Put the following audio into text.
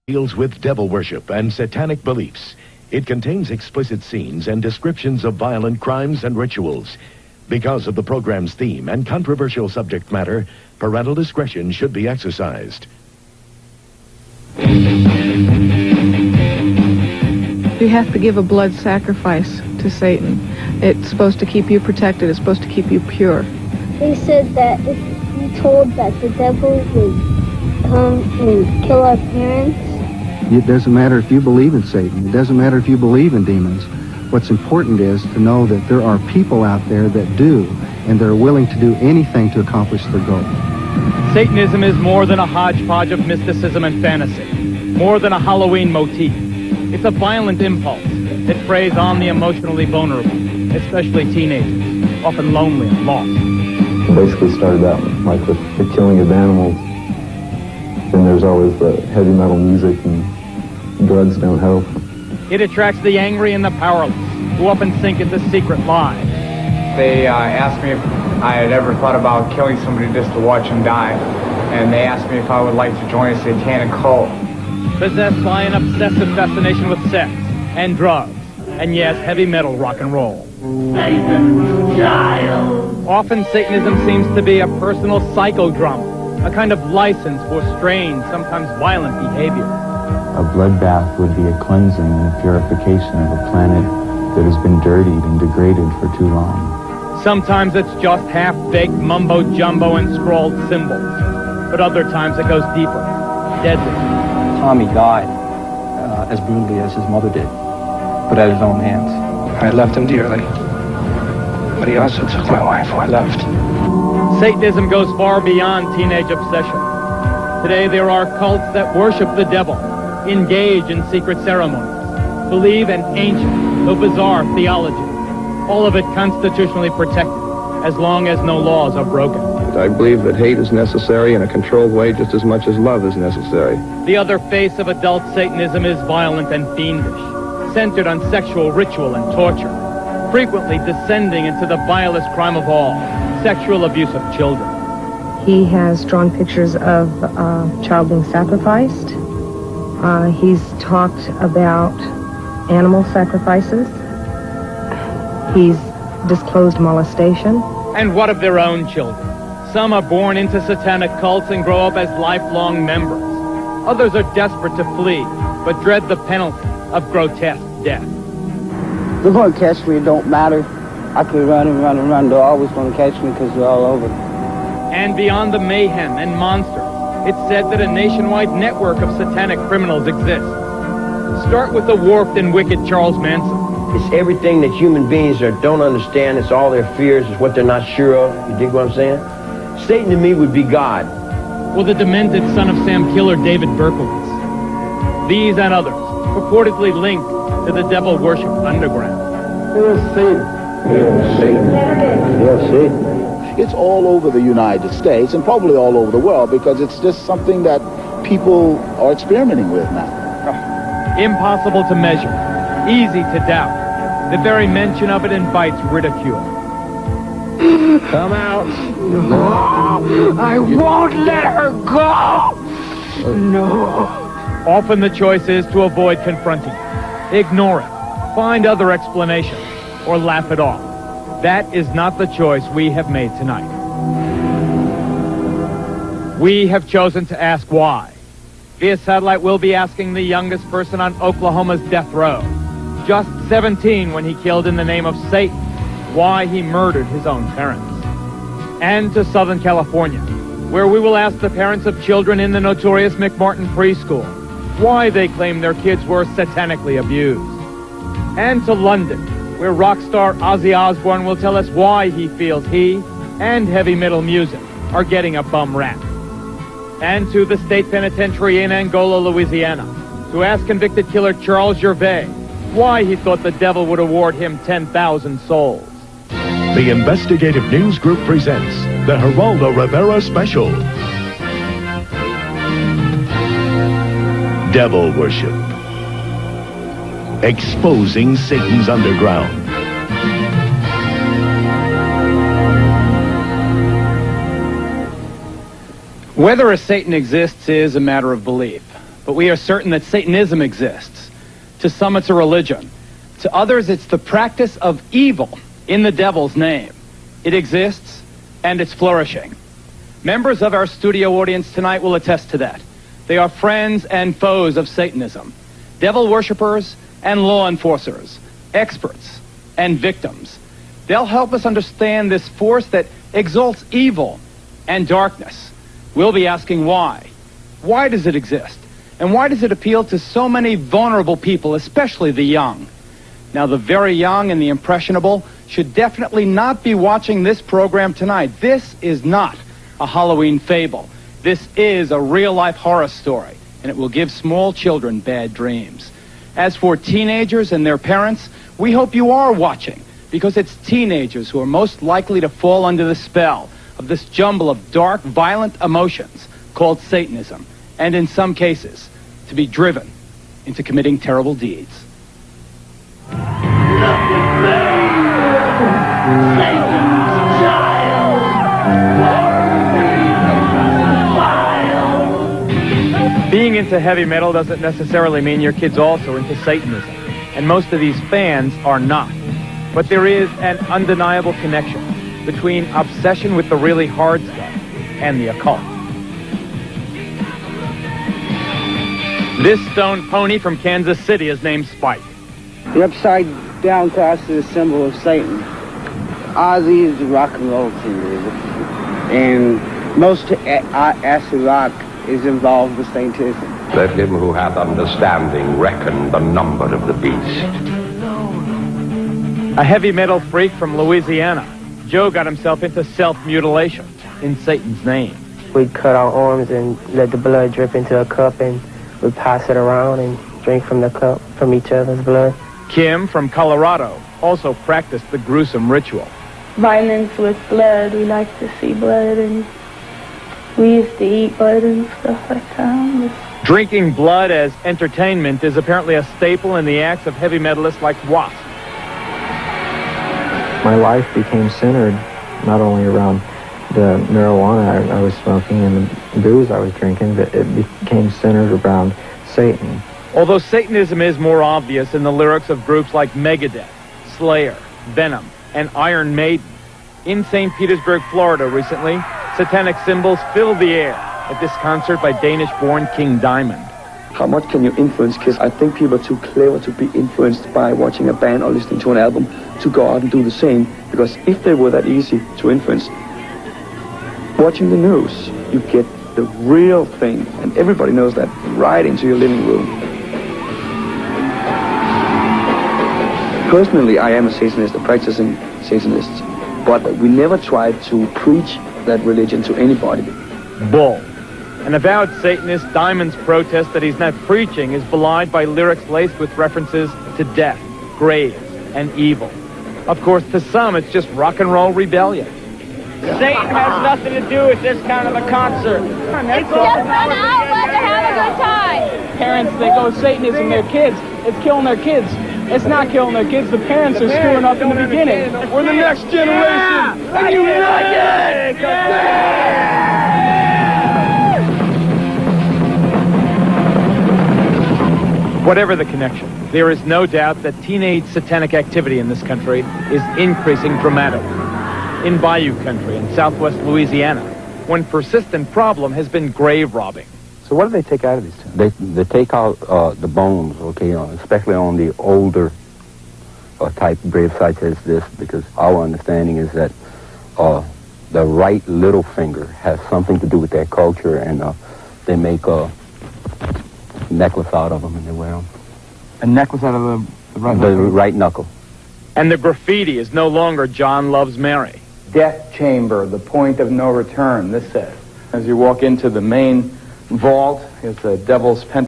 deals with devil worship and satanic beliefs. It contains explicit scenes and descriptions of violent crimes and rituals. Because of the program's theme and controversial subject matter, parental discretion should be exercised. You have to give a blood sacrifice to Satan. It's supposed to keep you protected. It's supposed to keep you pure. They said that if we told that the devil would come and kill our parents. It doesn't matter if you believe in Satan. It doesn't matter if you believe in demons. What's important is to know that there are people out there that do, and they're willing to do anything to accomplish their goal. Satanism is more than a hodgepodge of mysticism and fantasy, more than a Halloween motif. It's a violent impulse that preys on the emotionally vulnerable, especially teenagers, often lonely and lost. It basically started out like with the killing of animals. Then there's always the heavy metal music, and drugs don't help. It attracts the angry and the powerless, who often think it's a secret lie. They asked me if I had ever thought about killing somebody just to watch them die, and they asked me if I would like to join a satanic cult. Possessed by an obsessive fascination with sex and drugs, and yes, heavy metal rock and roll. Satan's child. Often Satanism seems to be a personal psychodrama, a kind of license for strange, sometimes violent behavior. A bloodbath would be a cleansing and a purification of a planet that has been dirtied and degraded for too long. Sometimes it's just half-baked mumbo-jumbo and scrawled symbols, but other times it goes deeper, deadly. Tommy died as brutally as his mother did, but at his own hands. I loved him dearly, but he also took my wife who I loved. Satanism goes far beyond teenage obsession. Today there are cults that worship the devil, engage in secret ceremonies, believe in ancient, though bizarre, theology. All of it constitutionally protected, as long as no laws are broken. I believe that hate is necessary in a controlled way just as much as love is necessary. The other face of adult Satanism is violent and fiendish, centered on sexual ritual and torture, frequently descending into the vilest crime of all, sexual abuse of children. He has drawn pictures of child being sacrificed. He's talked about animal sacrifices. He's disclosed molestation. And what of their own children? Some are born into satanic cults and grow up as lifelong members. Others are desperate to flee, but dread the penalty of grotesque death. They're going to catch me, it don't matter. I could run and run and run. They're always going to catch me because they're all over. And beyond the mayhem and monsters, it's said that a nationwide network of satanic criminals exists. Start with the warped and wicked Charles Manson. It's everything that human beings don't understand. It's all their fears. It's what they're not sure of. You dig what I'm saying? Satan to me would be God. Or the demented son of Sam killer David Berkowitz. These and others, purportedly linked to the devil worship underground. Here's Satan. Here's Satan. Here's Satan. It's all over the United States and probably all over the world because it's just something that people are experimenting with now. Impossible to measure, easy to doubt. The very mention of it invites ridicule. Come out. No, I won't let her go. No. Often the choice is to avoid confronting it, ignore it, find other explanations, or laugh it off. That is not the choice we have made tonight. We have chosen to ask why. Via satellite, we'll be asking the youngest person on Oklahoma's death row, just 17 when he killed in the name of Satan, why he murdered his own parents. And to Southern California, where we will ask the parents of children in the notorious McMartin preschool why they claim their kids were satanically abused. And to London, where rock star Ozzy Osbourne will tell us why he feels he and heavy metal music are getting a bum rap. And to the state penitentiary in Angola, Louisiana, to ask convicted killer Charles Gervais why he thought the devil would award him 10,000 souls. The Investigative News Group presents the Geraldo Rivera Special. Devil Worship. Exposing Satan's underground. Whether a Satan exists is a matter of belief. but we are certain that Satanism exists. To some, it's a religion. To others, it's the practice of evil in the devil's name. It exists, and it's flourishing. Members of our studio audience tonight will attest to that. They are friends and foes of Satanism, devil worshippers and law enforcers, experts and victims. They'll help us understand this force that exalts evil and darkness. We'll be asking why. Why does it exist? And why does it appeal to so many vulnerable people, especially the young? Now, the very young and the impressionable should definitely not be watching this program tonight. This is not a Halloween fable. This is a real-life horror story, and it will give small children bad dreams. As for teenagers and their parents, we hope you are watching, because it's teenagers who are most likely to fall under the spell of this jumble of dark, violent emotions called Satanism, and in some cases, to be driven into committing terrible deeds. Being into heavy metal doesn't necessarily mean your kid's also into Satanism, and most of these fans are not. But there is an undeniable connection between obsession with the really hard stuff and the occult. This stone pony from Kansas City is named Spike. The upside down cross is a symbol of Satan. Ozzy is the rock and roll singer, and most acid rock is involved with Satanism. Let him who hath understanding reckon the number of the beast. A heavy metal freak from Louisiana, Joe got himself into self-mutilation in Satan's name. We'd cut our arms and let the blood drip into a cup, and we'd pass it around and drink from the cup, from each other's blood. Kim from Colorado also practiced the gruesome ritual. Violence with blood. We like to see blood, and we used to eat blood and stuff like that. Drinking blood as entertainment is apparently a staple in the acts of heavy metalists like Wasp. My life became centered not only around the marijuana I was smoking and the booze I was drinking, but it became centered around Satan. Although Satanism is more obvious in the lyrics of groups like Megadeth, Slayer, Venom, and Iron Maiden, in St. Petersburg, Florida recently, satanic symbols filled the air at this concert by Danish-born King Diamond. How much can you influence kids? I think people are too clever to be influenced by watching a band or listening to an album to go out and do the same. Because if they were that easy to influence, watching the news, you get the real thing. And everybody knows that right into your living room. Personally, I am a Satanist, a practicing Satanist. But we never tried to preach that religion to anybody. Bull. An avowed Satanist, Diamond's protest that he's not preaching is belied by lyrics laced with references to death, graves, and evil. Of course, to some, it's just rock and roll rebellion. Satan has nothing to do with this kind of a concert. It's just an outlet to have a good time. Parents, they go Satanism their kids. It's killing their kids. It's not killing their kids. The parents are screwing up in the beginning. We're the next generation. Yeah. United! Yeah. Whatever the connection, there is no doubt that teenage satanic activity in this country is increasing dramatically. In Bayou country in southwest Louisiana, one persistent problem has been grave robbing. So what do they take out of these tombs? They take out the bones, okay, especially on the older type grave sites as this, because our understanding is that the right little finger has something to do with their culture, and they make a necklace out of them and they wear them. A necklace out of the right knuckle? The right knuckle. And the graffiti is no longer John Loves Mary. Death chamber, the point of no return, this says. As you walk into the main vault, is the devil's pentacle.